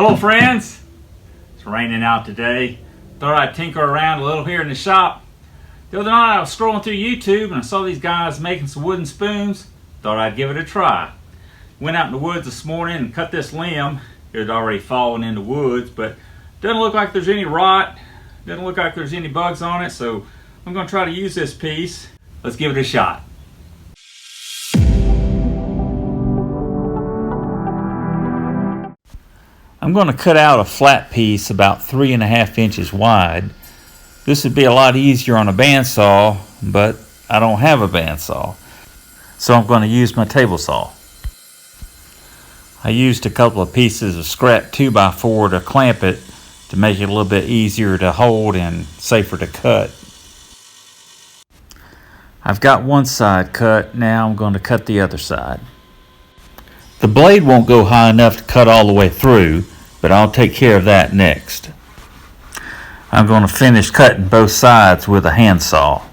Hello friends, it's raining out today. Thought I'd tinker around a little here in the shop. The other night I was scrolling through YouTube and I saw these guys making some wooden spoons. Thought I'd give it a try. Went out in the woods this morning and cut this limb. It had already fallen in the woods, but doesn't look like there's any rot. Doesn't look like there's any bugs on it, so I'm going to try to use this piece. Let's give it a shot. I'm going to cut out a flat piece about 3.5 inches wide. This would be a lot easier on a bandsaw, but I don't have a bandsaw, so I'm going to use my table saw. I used a couple of pieces of scrap 2x4 to clamp it to make it a little bit easier to hold and safer to cut. I've got one side cut, now I'm going to cut the other side. The blade won't go high enough to cut all the way through, but I'll take care of that next. I'm going to finish cutting both sides with a handsaw.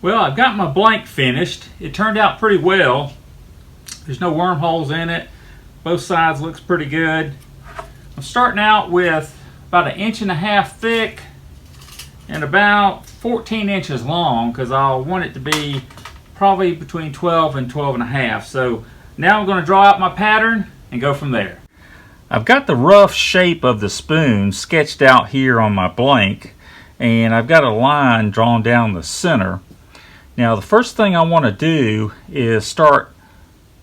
Well, I've got my blank finished. It turned out pretty well. There's no wormholes in it. Both sides looks pretty good. I'm starting out with about 1.5 inches thick and about 14 inches long because I want it to be probably between 12 and 12.5. So now I'm going to draw out my pattern and go from there. I've got the rough shape of the spoon sketched out here on my blank, and I've got a line drawn down the center. Now the first thing I want to do is start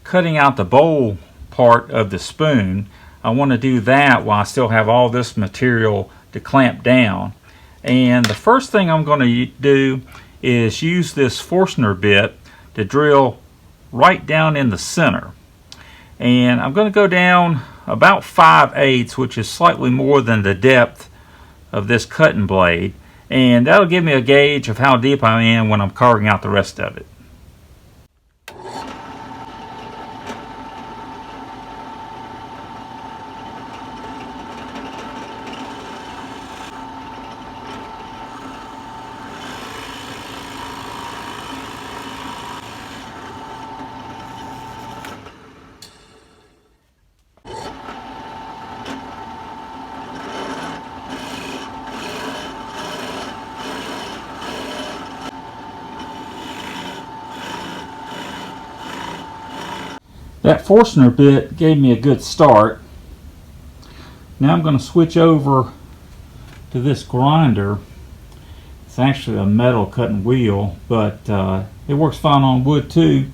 cutting out the bowl part of the spoon. I want to do that while I still have all this material to clamp down. And the first thing I'm going to do is use this Forstner bit to drill right down in the center. And I'm going to go down about 5/8, which is slightly more than the depth of this cutting blade. And that'll give me a gauge of how deep I am when I'm carving out the rest of it. That Forstner bit gave me a good start. Now I'm going to switch over to this grinder. It's actually a metal cutting wheel, but it works fine on wood too.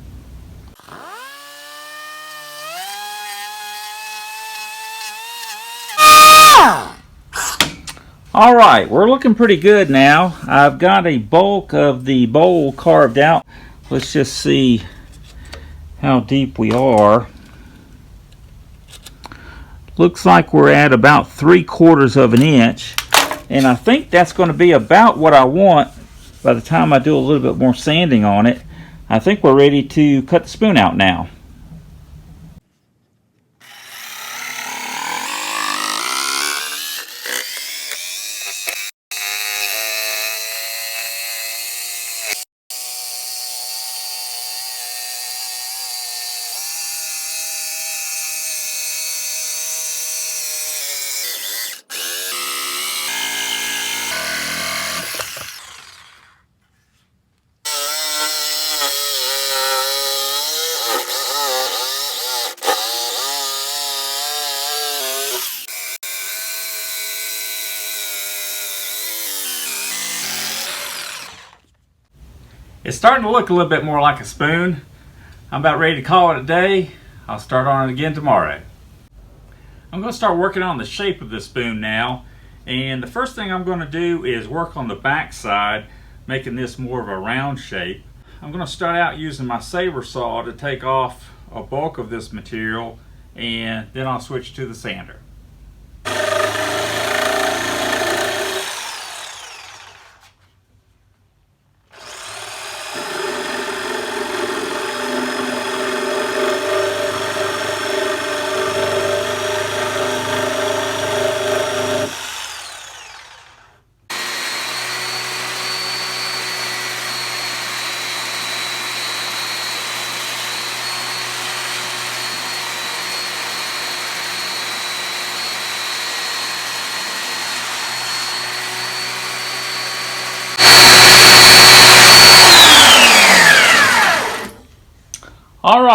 Alright, we're looking pretty good now. I've got a bulk of the bowl carved out. Let's just see how deep we are. Looks like we're at about 3/4 of an inch, and I think that's going to be about what I want by the time I do a little bit more sanding on it. I think we're ready to cut the spoon out now. It's starting to look a little bit more like a spoon. I'm about ready to call it a day. I'll start on it again tomorrow. I'm going to start working on the shape of this spoon now. And the first thing I'm going to do is work on the back side, making this more of a round shape. I'm going to start out using my saber saw to take off a bulk of this material, and then I'll switch to the sander.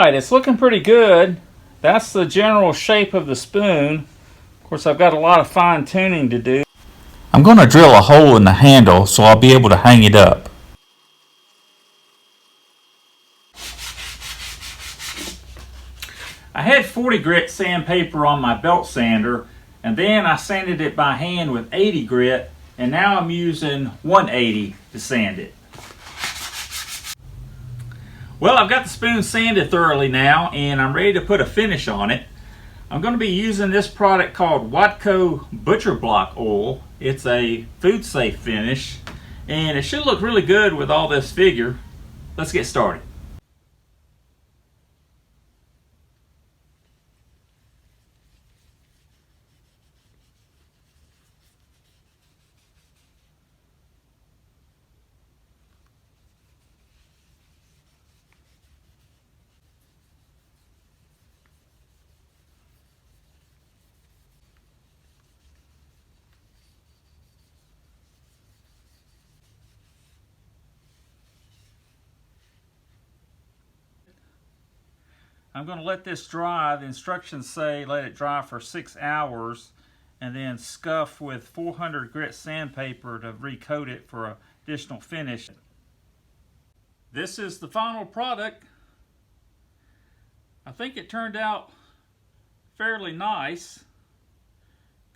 Alright, it's looking pretty good. That's the general shape of the spoon. Of course, I've got a lot of fine tuning to do. I'm going to drill a hole in the handle so I'll be able to hang it up. I had 40 grit sandpaper on my belt sander, and then I sanded it by hand with 80 grit, and now I'm using 180 to sand it. Well, I've got the spoon sanded thoroughly now, and I'm ready to put a finish on it. I'm going to be using this product called Watco Butcher Block Oil. It's a food safe finish, and it should look really good with all this figure. Let's get started. I'm going to let this dry. The instructions say let it dry for 6 hours and then scuff with 400 grit sandpaper to recoat it for additional finish. This is the final product. I think it turned out fairly nice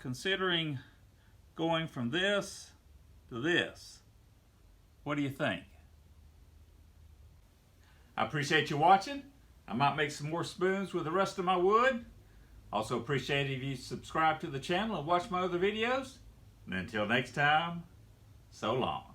considering going from this to this. What do you think? I appreciate you watching. I might make some more spoons with the rest of my wood. Also appreciate it if you subscribe to the channel and watch my other videos. And until next time, so long.